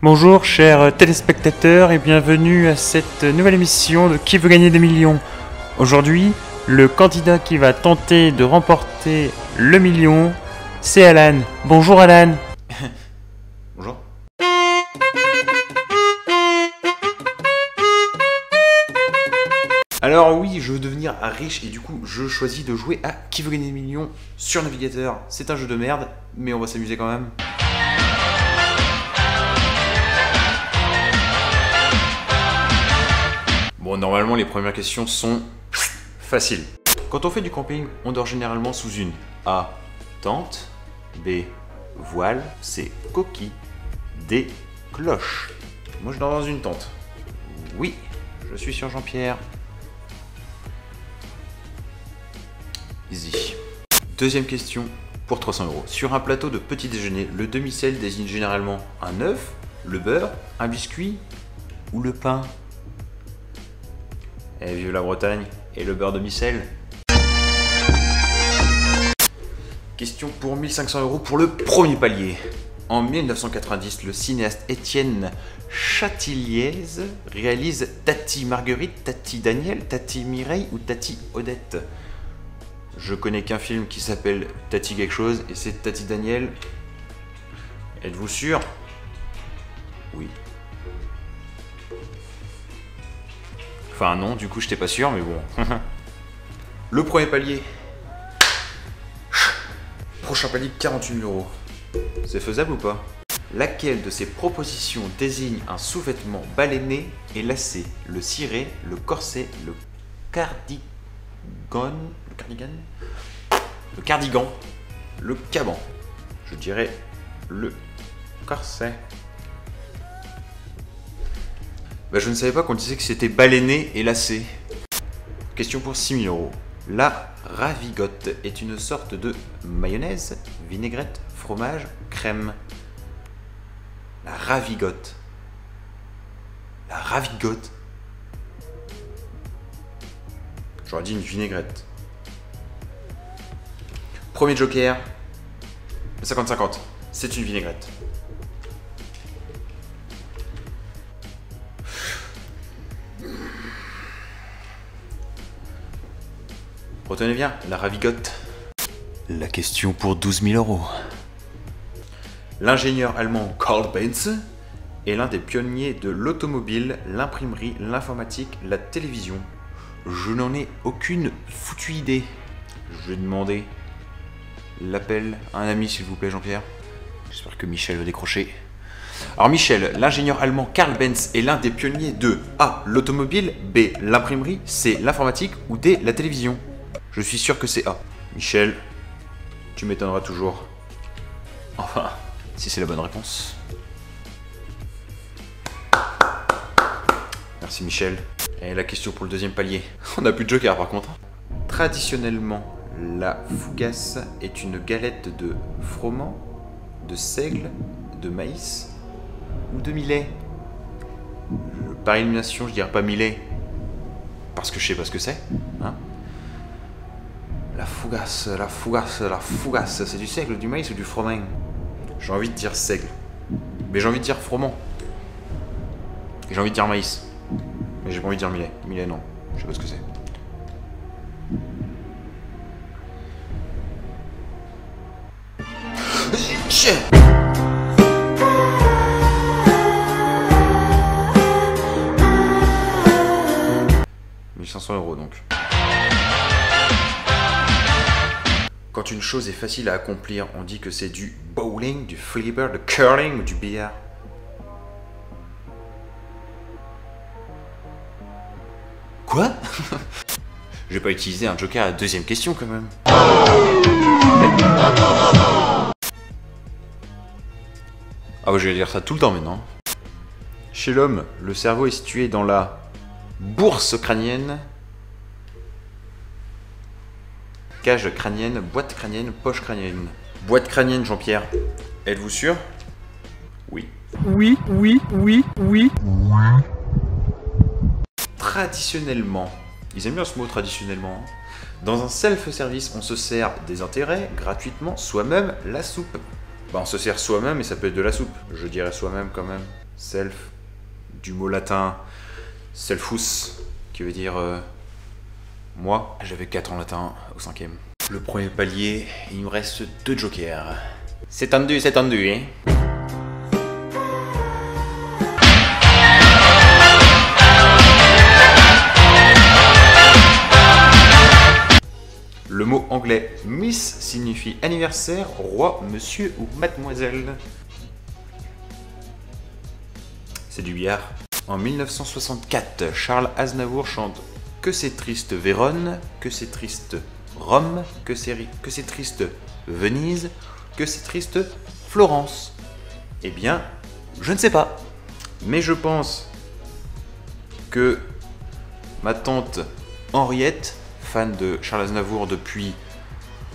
Bonjour chers téléspectateurs et bienvenue à cette nouvelle émission de Qui veut gagner des millions. Aujourd'hui, le candidat qui va tenter de remporter le million, c'est Alan. Bonjour Alan. Bonjour. Alors oui, je veux devenir riche et du coup je choisis de jouer à Qui veut gagner des millions sur navigateur. C'est un jeu de merde, mais on va s'amuser quand même. Bon, normalement les premières questions sont faciles. Quand on fait du camping, on dort généralement sous une A. Tente, B. Voile, C. Coquille, D. Cloche. Moi je dors dans une tente. Oui, je suis sur Jean-Pierre. Easy. Deuxième question pour 300 €. Sur un plateau de petit déjeuner, le demi-sel désigne généralement un œuf, le beurre, un biscuit ou le pain. Eh, vive la Bretagne et le beurre demi-sel. Question pour 1500 € pour le premier palier. En 1990, le cinéaste Étienne Châtilliez réalise Tati Marguerite, Tati Daniel, Tati Mireille ou Tati Odette. Je connais qu'un film qui s'appelle Tati quelque chose et c'est Tati Daniel. Êtes-vous sûr? Oui. Enfin non, du coup j'étais pas sûr, mais bon. Le premier palier. Prochain palier, 48 000 €. C'est faisable ou pas? Laquelle de ces propositions désigne un sous-vêtement baleiné et lacé? Le ciré, le corset, le cardigan, le cardigan, le caban. Je dirais le corset. Bah, je ne savais pas qu'on disait que c'était baleiné et lacé. Question pour 6 000 €. La ravigote est une sorte de mayonnaise, vinaigrette, fromage, crème. La ravigote. La ravigote. J'aurais dit une vinaigrette. Premier joker. 50-50. C'est une vinaigrette. Retenez bien, la ravigote. La question pour 12 000 €. L'ingénieur allemand Karl Benz est l'un des pionniers de l'automobile, l'imprimerie, l'informatique, la télévision. Je n'en ai aucune foutue idée. Je vais demander l'appel à un ami s'il vous plaît Jean-Pierre. J'espère que Michel va décrocher. Alors Michel, l'ingénieur allemand Karl Benz est l'un des pionniers de A. L'automobile, B. L'imprimerie, C. L'informatique ou D. La télévision. Je suis sûr que c'est A. Michel, tu m'étonneras toujours. Enfin, si c'est la bonne réponse. Merci Michel. Et la question pour le deuxième palier. On n'a plus de joker par contre. Traditionnellement, la fougasse est une galette de froment, de seigle, de maïs ou de millet. Par élimination, je dirais pas millet. Parce que je sais pas ce que c'est. Hein? La fougasse, la fougasse, la fougasse, c'est du seigle, du maïs ou du froment? J'ai envie de dire seigle. Mais j'ai envie de dire froment. Et j'ai envie de dire maïs. Mais j'ai pas envie de dire millet. Millet, non. Je sais pas ce que c'est. Chien 1500 € donc. Quand une chose est facile à accomplir, on dit que c'est du bowling, du flipper, du curling ou du billard. Quoi? Je vais pas utiliser un joker à la deuxième question quand même. Ah bah je vais dire ça tout le temps maintenant. Chez l'homme, le cerveau est situé dans la bourse crânienne, cage crânienne, boîte crânienne, poche crânienne. Boîte crânienne, Jean-Pierre. Êtes-vous sûr? Oui. Oui, oui, oui, oui. Traditionnellement, ils aiment bien ce mot traditionnellement. Dans un self-service, on se sert des intérêts gratuitement, soi-même la soupe. Bah on se sert soi-même et ça peut être de la soupe. Je dirais soi-même quand même. Self, du mot latin selfus, qui veut dire moi. J'avais 4 en latin au 5e. Le premier palier, il nous reste 2 jokers. C'est tendu, hein. Le mot anglais Miss signifie anniversaire, roi, monsieur ou mademoiselle. C'est du billard. En 1964, Charles Aznavour chante Que c'est triste Vérone, que c'est triste Rome, que c'est triste Venise, que c'est triste Florence. Eh bien, je ne sais pas. Mais je pense que ma tante Henriette, fan de Charles Aznavour depuis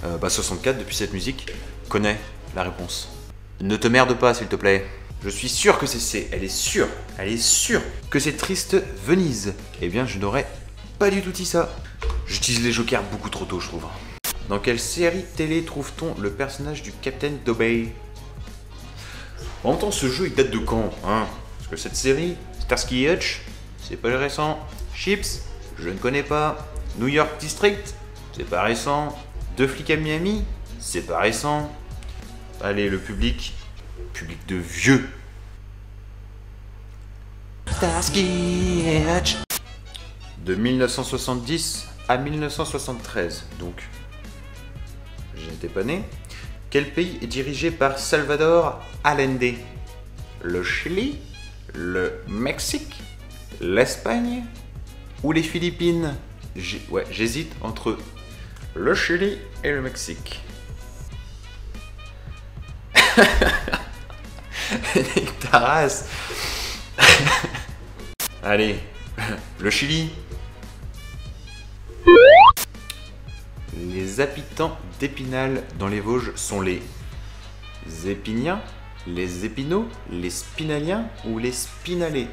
64, depuis cette musique, connaît la réponse. Ne te merde pas, s'il te plaît. Je suis sûr que c'est C. Elle est sûre que c'est triste Venise. Eh bien, je n'aurais pas du tout dit ça. J'utilise les jokers beaucoup trop tôt, je trouve. Dans quelle série télé trouve-t-on le personnage du Captain Dobey? En même temps, ce jeu, il date de quand, hein? Parce que cette série, Starsky et Hutch, c'est pas récent. Chips, je ne connais pas. New York District, c'est pas récent. 2 flics à Miami, c'est pas récent. Allez, le public de vieux. Starsky et Hutch. De 1970 à 1973, donc je n'étais pas né. Quel pays est dirigé par Salvador Allende? Le Chili, le Mexique, l'Espagne ou les Philippines? J'hésite entre le Chili et le Mexique. Ta race. Allez, le Chili. Les habitants d'Épinal dans les Vosges sont les Épiniens, les Épinaux, les Spinaliens ou les Spinaléens?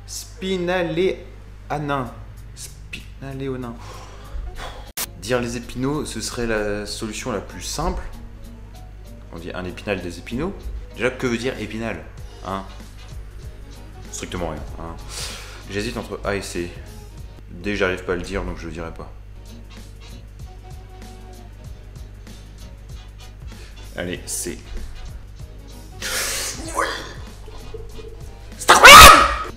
Spinaléonins. Dire les Épinaux, ce serait la solution la plus simple. On dit un épinal des Épinaux. Déjà, que veut dire épinal, hein? Strictement rien, hein. J'hésite entre A et C. D, j'arrive pas à le dire, donc je le dirai pas. Allez, C. Oui.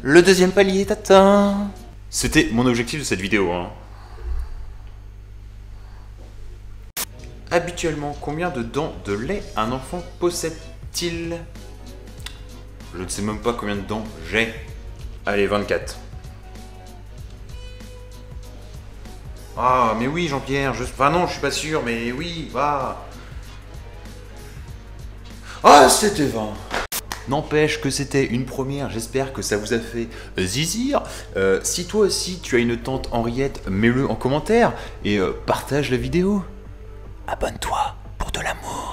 Le deuxième palier est atteint. C'était mon objectif de cette vidéo, hein. Habituellement, combien de dents de lait un enfant possède-t-il? Je ne sais même pas combien de dents j'ai. Allez, 24. Ah, mais oui, Jean-Pierre, Enfin non, je suis pas sûr, mais oui, va. Ah, c'était 20. N'empêche que c'était une première, j'espère que ça vous a fait zizir. Si toi aussi tu as une tante Henriette, mets-le en commentaire et partage la vidéo. Abonne-toi pour de l'amour.